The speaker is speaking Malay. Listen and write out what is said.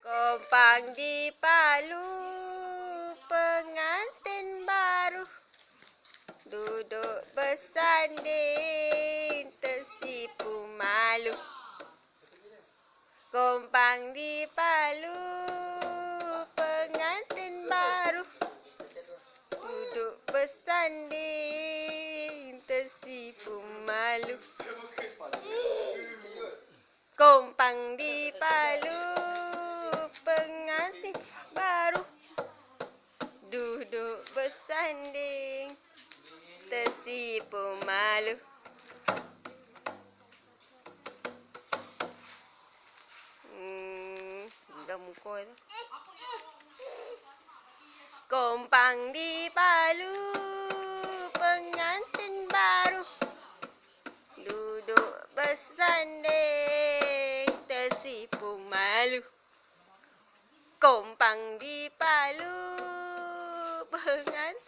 Kompang di Palu, pengantin baru duduk bersanding, tersipu malu. Kompang di Palu, pengantin baru duduk bersanding, tersipu malu. Kompang di Palu, pengantin baru duduk bersanding, tersipu malu. Dah muka tu. Kompang di Palu, pengantin baru duduk bersanding, tersipu malu. Kompang di Palu, pengantin